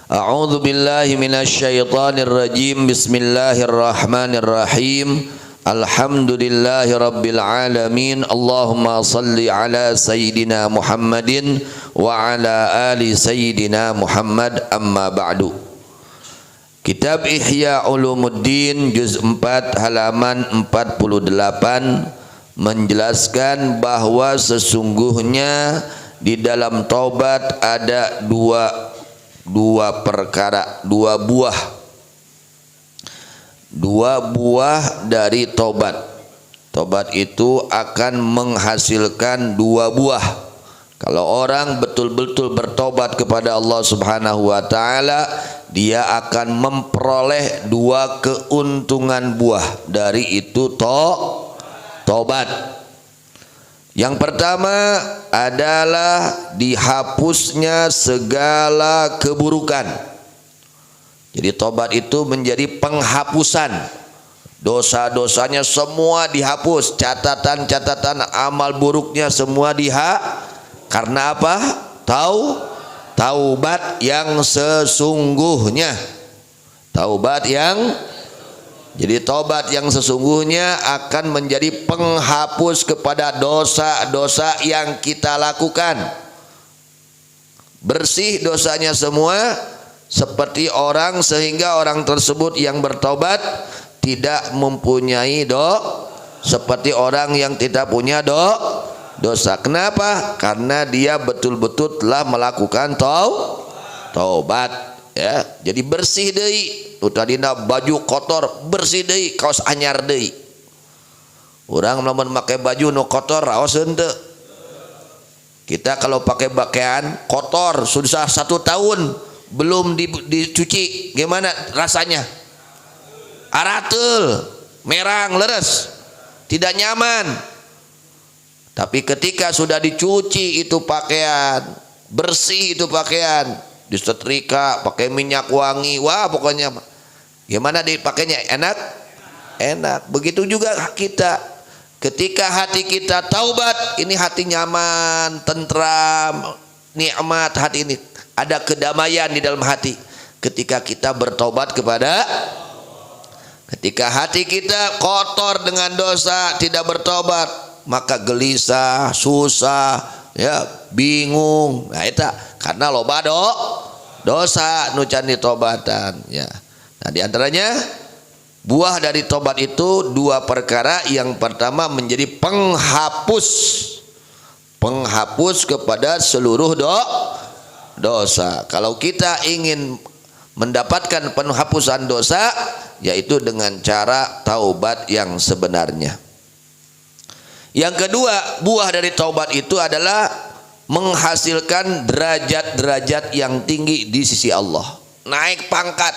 A'udzu billahi minasyaitonir rajim. Bismillahirrahmanirrahim. Alhamdulillahi rabbil alamin. Allahumma salli ala sayyidina Muhammadin wa ala ali sayyidina Muhammad, amma ba'du. Kitab Ihya Ulumuddin juz 4 halaman 48 menjelaskan bahwa sesungguhnya di dalam taubat ada dua perkara, dua buah dari tobat. Tobat itu akan menghasilkan dua buah. Kalau orang betul-betul bertobat kepada Allah Subhanahu wa taala, dia akan memperoleh dua keuntungan buah dari itu tobat. Yang pertama adalah dihapusnya segala keburukan. Jadi tobat itu menjadi penghapusan. Dosa-dosanya semua dihapus, catatan-catatan amal buruknya semua karena apa? Taubat yang sesungguhnya. Jadi taubat yang sesungguhnya akan menjadi penghapus kepada dosa-dosa yang kita lakukan. Bersih dosanya semua seperti orang, sehingga orang tersebut yang bertobat tidak mempunyai seperti orang yang tidak punya dosa. Kenapa? Karena dia betul-betul telah melakukan taubat, ya. Jadi bersih deui. Tadina baju kotor bersih deui, kaos anyar deui. Urang lamun make baju nu kotor raoseun teu. Kita kalau pakai pakaian kotor sudah 1 tahun belum dicuci, gimana rasanya? Aratul, merang, leres, tidak nyaman. Tapi ketika sudah dicuci itu pakaian, bersih itu pakaian, disetrika, pakai minyak wangi, wah pokoknya gimana dipakainya? Enak. Begitu juga kita, ketika hati kita taubat, ini hati nyaman, tentram, nikmat. Hati ini ada kedamaian di dalam hati ketika kita bertobat ketika hati kita kotor dengan dosa, tidak bertobat, maka gelisah, susah, ya, bingung. Nah itu karena loba dosa nu can ditobatan, ya. Nah di antaranya buah dari tobat itu dua perkara. Yang pertama menjadi penghapus kepada seluruh dosa. Kalau kita ingin mendapatkan penghapusan dosa, yaitu dengan cara taubat yang sebenarnya. Yang kedua, buah dari taubat itu adalah menghasilkan derajat-derajat yang tinggi di sisi Allah. Naik pangkat,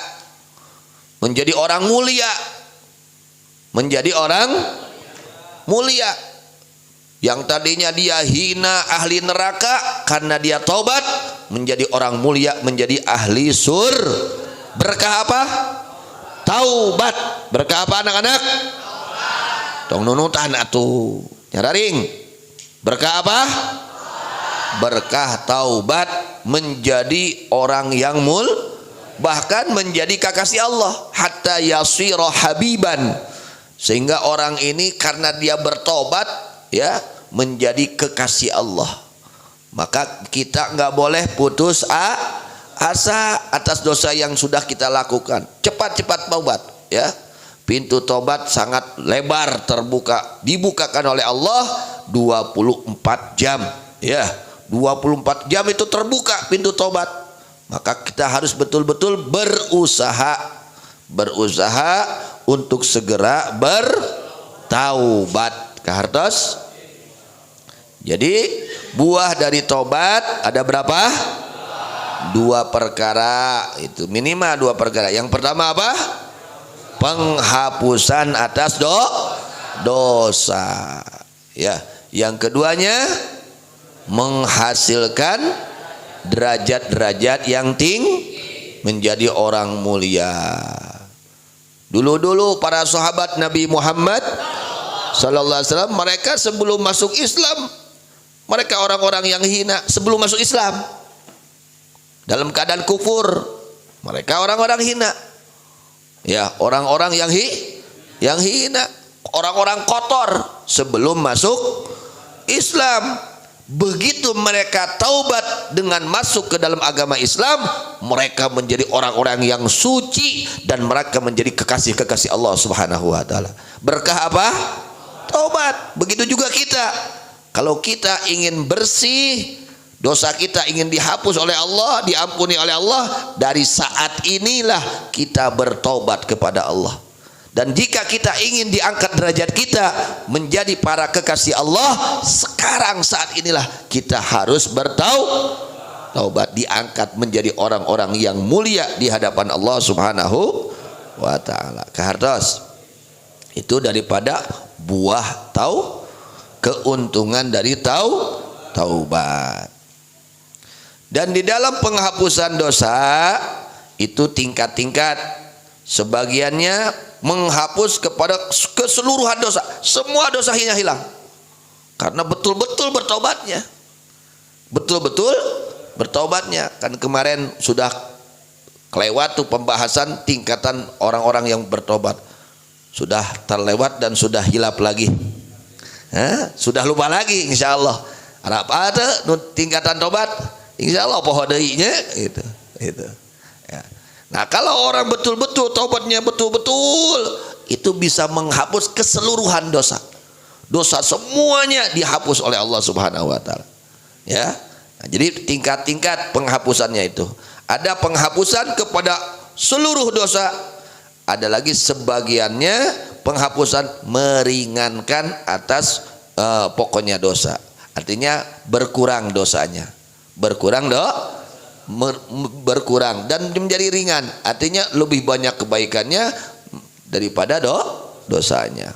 menjadi orang mulia. Yang tadinya dia hina, ahli neraka, karena dia taubat menjadi orang mulia, menjadi ahli berkah apa? Taubat. Berkah apa anak-anak? Tong nunutan atuh nyararing. Berkah apa? Berkah taubat, menjadi orang yang bahkan menjadi kekasih Allah, hatta yasira habiban, sehingga orang ini karena dia bertobat, ya, menjadi kekasih Allah. Maka kita nggak boleh putus asa atas dosa yang sudah kita lakukan. Cepat-cepat taubat, ya. Pintu tobat sangat lebar terbuka, dibukakan oleh Allah 24 jam, ya. 24 jam itu terbuka pintu tobat. Maka kita harus betul-betul berusaha untuk segera bertaubat kahartos. Jadi buah dari tobat ada berapa? Dua perkara, itu minimal 2 perkara. Yang pertama apa? Penghapusan atas dosa, ya. Yang keduanya menghasilkan derajat-derajat yang tinggi, menjadi orang mulia. Dulu-dulu para sahabat Nabi Muhammad sallallahu alaihi wasallam, mereka sebelum masuk Islam, mereka orang-orang yang hina sebelum masuk Islam, dalam keadaan kufur, Mereka orang-orang hina. Ya, orang-orang yang hina, orang-orang kotor sebelum masuk Islam. Begitu mereka taubat dengan masuk ke dalam agama Islam, mereka menjadi orang-orang yang suci dan mereka menjadi kekasih-kekasih Allah Subhanahu wa taala. Berkah apa? Taubat. Begitu juga kita. Kalau kita ingin bersih, dosa kita ingin dihapus oleh Allah, diampuni oleh Allah, dari saat inilah kita bertobat kepada Allah. Dan jika kita ingin diangkat derajat kita menjadi para kekasih Allah, sekarang saat inilah kita harus bertaubat, diangkat menjadi orang-orang yang mulia di hadapan Allah Subhanahu wa taala. Kehartos itu daripada buah keuntungan dari taubat. Dan di dalam penghapusan dosa itu tingkat-tingkat. Sebagiannya menghapus kepada keseluruhan dosa, semua dosanya hilang karena betul-betul bertobatnya, betul-betul bertobatnya. Kan kemarin sudah kelewat tuh pembahasan tingkatan orang-orang yang bertobat, sudah terlewat dan sudah hilap lagi, sudah lupa lagi. Insya Allah apa ada tingkatan tobat, insya Allah pohodainya itu ya. Nah, kalau orang betul-betul taubatnya betul-betul, itu bisa menghapus keseluruhan dosa. Dosa semuanya dihapus oleh Allah Subhanahu wa taala. Ya. Nah, jadi tingkat-tingkat penghapusannya itu. Ada penghapusan kepada seluruh dosa. Ada lagi sebagiannya penghapusan meringankan atas pokoknya dosa. Artinya berkurang dosanya. Berkurang berkurang dan menjadi ringan, artinya lebih banyak kebaikannya daripada dosanya.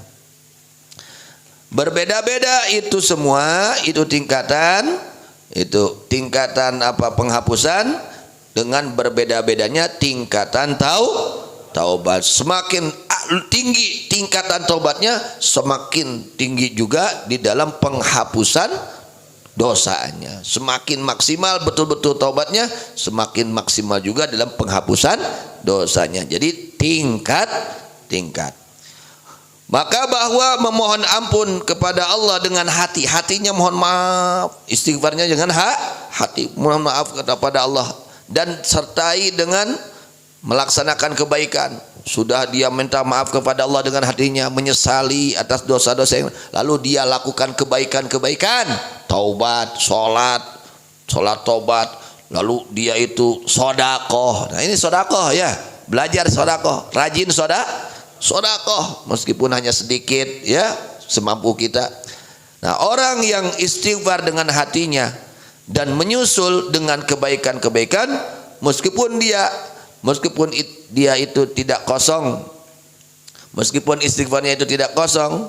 Berbeda-beda itu semua, itu tingkatan apa penghapusan dengan berbeda-bedanya tingkatan taubat. Semakin tinggi tingkatan taubatnya, semakin tinggi juga di dalam penghapusan dosanya. Semakin maksimal betul-betul taubatnya, semakin maksimal juga dalam penghapusan dosanya. Jadi tingkat-tingkat. Maka bahwa memohon ampun kepada Allah dengan hatinya mohon maaf, istighfarnya dengan hati mohon maaf kepada Allah, dan sertai dengan melaksanakan kebaikan. Sudah dia minta maaf kepada Allah dengan hatinya, menyesali atas dosa-dosa yang lalu dia lakukan kebaikan-kebaikan, taubat, sholat taubat, lalu dia itu sodakoh. Nah ini sodakoh ya, belajar sodakoh, rajin sodakoh meskipun hanya sedikit ya, semampu kita. Nah orang yang istighfar dengan hatinya dan menyusul dengan kebaikan-kebaikan, meskipun dia itu tidak kosong, meskipun istighfarnya itu tidak kosong,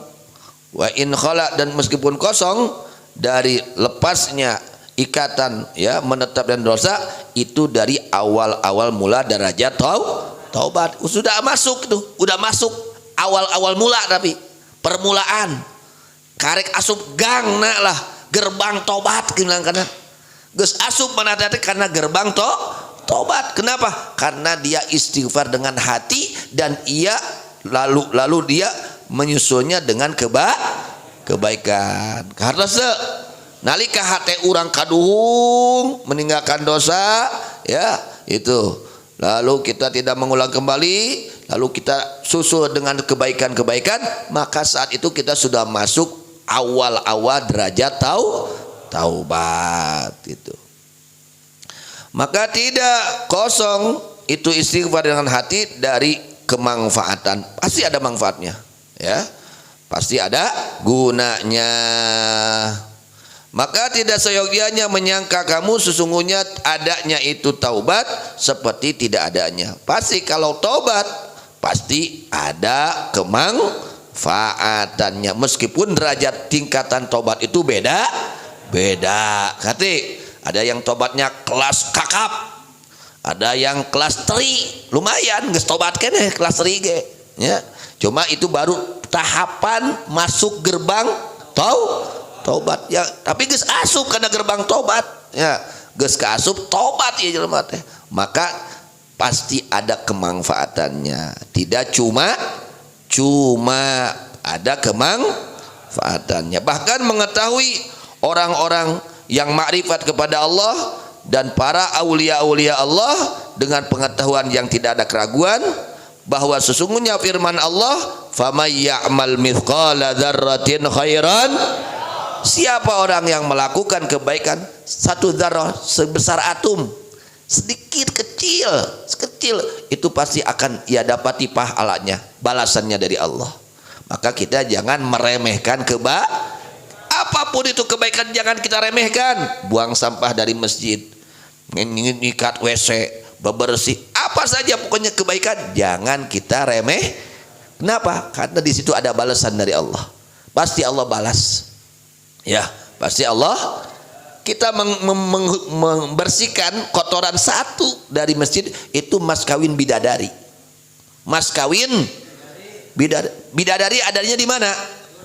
wa in khala, dan meskipun kosong dari lepasnya ikatan ya menetap dan dosa, itu dari awal-awal mula derajat taubat. Sudah masuk tuh, udah masuk awal-awal mula, tapi permulaan karek asup gang nak lah gerbang tobat bilang kana geus asup mana teh karena gerbang tobat. Kenapa? Karena dia istighfar dengan hati dan ia lalu dia menyusulnya dengan kebaikan. Karena nalika hati urang kaduhung meninggalkan dosa ya itu, lalu kita tidak mengulang kembali, lalu kita susul dengan kebaikan-kebaikan, maka saat itu kita sudah masuk awal-awal derajat taubat itu. Maka tidak kosong itu istighfar dengan hati dari kemanfaatan. Pasti ada manfaatnya ya, pasti ada gunanya. Maka tidak seyogianya menyangka kamu sesungguhnya adanya itu taubat seperti tidak adanya. Pasti kalau taubat pasti ada kemanfaatannya, meskipun derajat tingkatan taubat itu beda. Kati ada yang tobatnya kelas kakap, ada yang kelas teri, lumayan geus tobat keneh kelas teri ge ya. Cuma itu baru tahapan masuk gerbang taubat ya, tapi geus asup kana gerbang tobat ya, geus kaasup tobat ya jelema teh. Maka pasti ada kemanfaatannya. Tidak cuma ada kemanfaatannya. Bahkan mengetahui orang-orang yang makrifat kepada Allah dan para aulia-aulia Allah dengan pengetahuan yang tidak ada keraguan bahwa sesungguhnya firman Allah, "Famay ya'mal mithqala dzarratin khairan." Siapa orang yang melakukan kebaikan satu dzarrah sebesar atom, sedikit kecil, itu pasti akan ia dapati pahalanya, balasannya dari Allah. Maka kita jangan meremehkan apapun itu kebaikan, jangan kita remehkan. Buang sampah dari masjid, nyikat WC, bebersih, apa saja pokoknya kebaikan jangan kita remeh. Kenapa? Karena di situ ada balasan dari Allah. Pasti Allah balas. Ya, pasti Allah. Kita membersihkan kotoran satu dari masjid itu mas kawin bidadari. Mas kawin bidadari adanya di mana?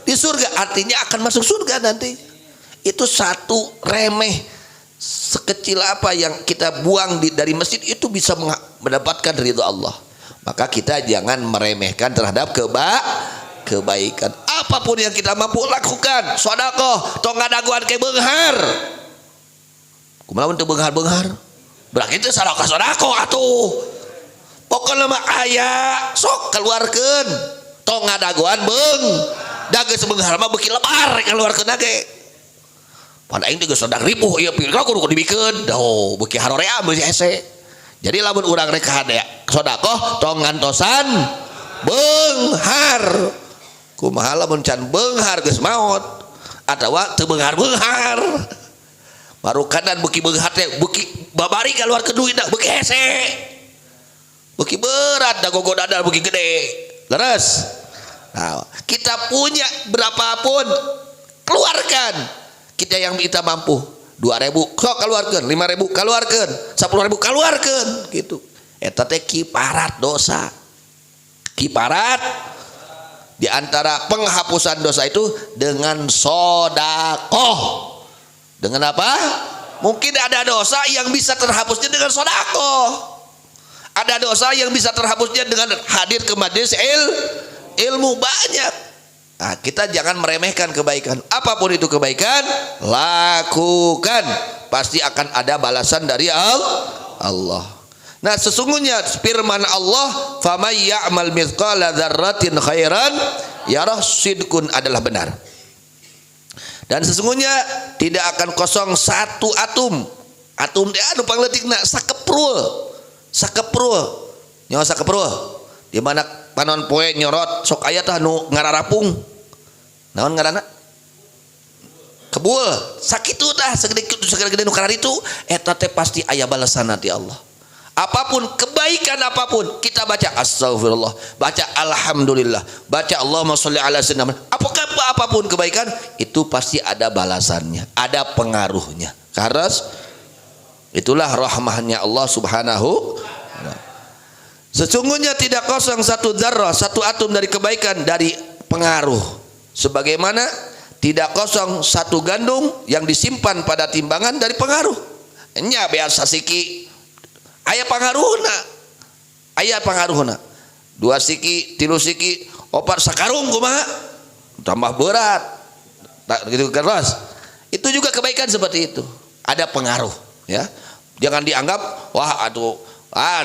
Di surga. Artinya akan masuk surga nanti. Itu satu remeh sekecil apa yang kita buang dari masjid itu bisa mendapatkan ridho Allah. Maka kita jangan meremehkan terhadap kebaikan. Apapun yang kita mampu lakukan. Sedekah, tong ngadaguan ke beunghar. Kumaha untuk beunghar-beunghar? Berarti itu sedekah atuh. Pokoknya mah aya sok keluarkeun. Tong ngadaguan dageus beunghar mah beuki lebar keluarkeun ge. Pan aing geus sedang ripuh ieu pira kudu dibikeun. Doh, beuki harorea beuki hese. Jadi lamun urang rek hadea sedekah tong ngantosan beunghar. Kumaha lamun can beunghar geus maot atawa teu beunghar-beunghar. Baru kanan beuki beunghar teh beuki babari keluarkeun duitna beuki hese. Beuki berat da gogo dadar beuki gede. Leres. Nah, kita punya berapapun keluarkan. Kita yang kita mampu 2.000 sok keluarkan, 5.000 keluarkan, 10.000 keluarkan gitu. Eta teh kiparat dosa. Kiparat di antara penghapusan dosa itu dengan sedekah. Dengan apa? Mungkin ada dosa yang bisa terhapusnya dengan sedekah. Ada dosa yang bisa terhapusnya dengan hadir ke majelis ilmu banyak. Nah, kita jangan meremehkan kebaikan. Apapun itu kebaikan, lakukan. Pasti akan ada balasan dari Allah. Nah, sesungguhnya firman Allah, "Famay ya'mal mithqala dzarratin khairan yarah", sidqun adalah benar. Dan sesungguhnya tidak akan kosong satu atom. Atom teh anu pangleutikna sakeprul. Nyawa sakeprul. Di mana panon poe nyorot sok aya tah nu ngararapung. Naon ngaranna? Kebul. Sakitu tah segede nu karar itu eta teh pasti aya balasan nanti Allah. Apapun kebaikan apapun kita baca astagfirullah, baca alhamdulillah, baca Allahumma sholli ala sayyidina. Apapun kebaikan itu pasti ada balasannya, ada pengaruhnya. Karena itulah rahmahnya Allah Subhanahu. Sesungguhnya tidak kosong satu dzarrah, satu atom dari kebaikan dari pengaruh. Sebagaimana tidak kosong satu gandum yang disimpan pada timbangan dari pengaruh. Nya biasa siki aya pangaruhna 2 siki 3 siki 4 sakarung kumaha tambah berat gitu keras. Itu juga kebaikan seperti itu, ada pengaruh ya. Jangan dianggap wah atuh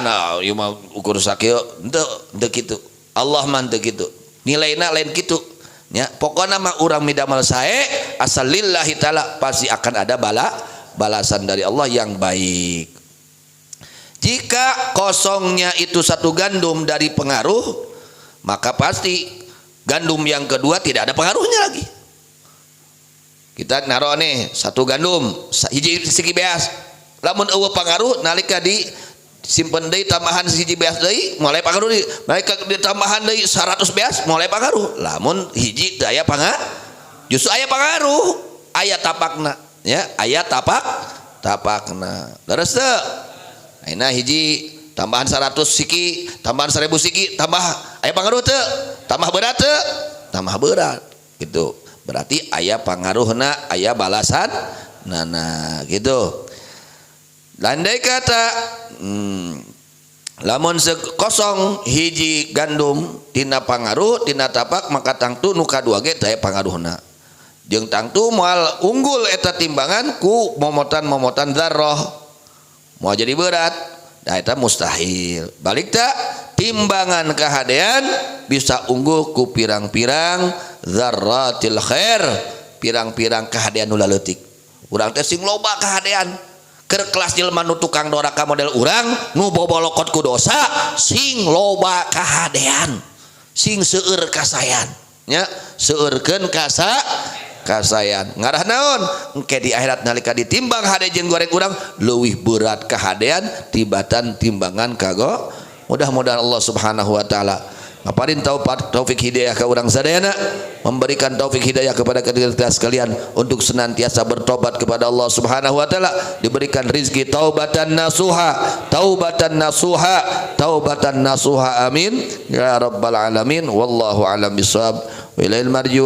nah ieu mah ukur sakieu henteu kitu. Allah mah henteu kitu, nilaina lain kitu ya. Pokokna mah urang midamal sae asal lillahi taala pasti akan ada balasan dari Allah yang baik. Jika kosongnya itu satu gandum dari pengaruh, maka pasti gandum yang kedua tidak ada pengaruhnya lagi. Kita naruh nih satu gandum hiji siki beas, lamun eueuh pengaruh nalika di simpen deui tambahan hiji beas deui mulai pengaruh deui, nalika ditambahan deui 100 beas mulai pengaruh. Lamun hiji teu aya justru aya pengaruh, aya tapakna ya, aya tapakna. Leres teu? Ayeuna hiji tambahan 100 siki, tambahan 1000 siki, tambah aya pengaruh teu? Tambah berat teu? Tambah berat. Gitu. Berarti aya pangaruhna, aya balasan. Nah gitu. Landai kata lamun kosong hiji gandum tina pangaruh tina tapak maka tangtu nu kadua ge teh pangaruhna jeung tangtu moal unggul eta timbangan ku momotan-momotan dzarrah mau jadi berat da eta mustahil balik tak timbangan kahadean bisa unggul ku pirang-pirang dzarratil khair pirang-pirang kahadean nu laleutik urang teh sing loba kahadean keur kelas jelema nu tukang doraka model urang nu bobolokot ku dosa sing loba kahadean sing seueur kasayan nya seueurkeun kasayan ngarah naon engke di akhirat nalika ditimbang hade jeung goreng urang leuwih berat kahadean tibatan timbangan kago mudah-mudahan Allah Subhanahu wa taala ngaparin taufik hidayah ke urang sadayana memberikan taufik hidayah kepada kita sekalian untuk senantiasa bertobat kepada Allah Subhanahu wa taala diberikan rizki taubatan nasuha amin ya rabbal alamin wallahu alam bisawab wa ilaihil marji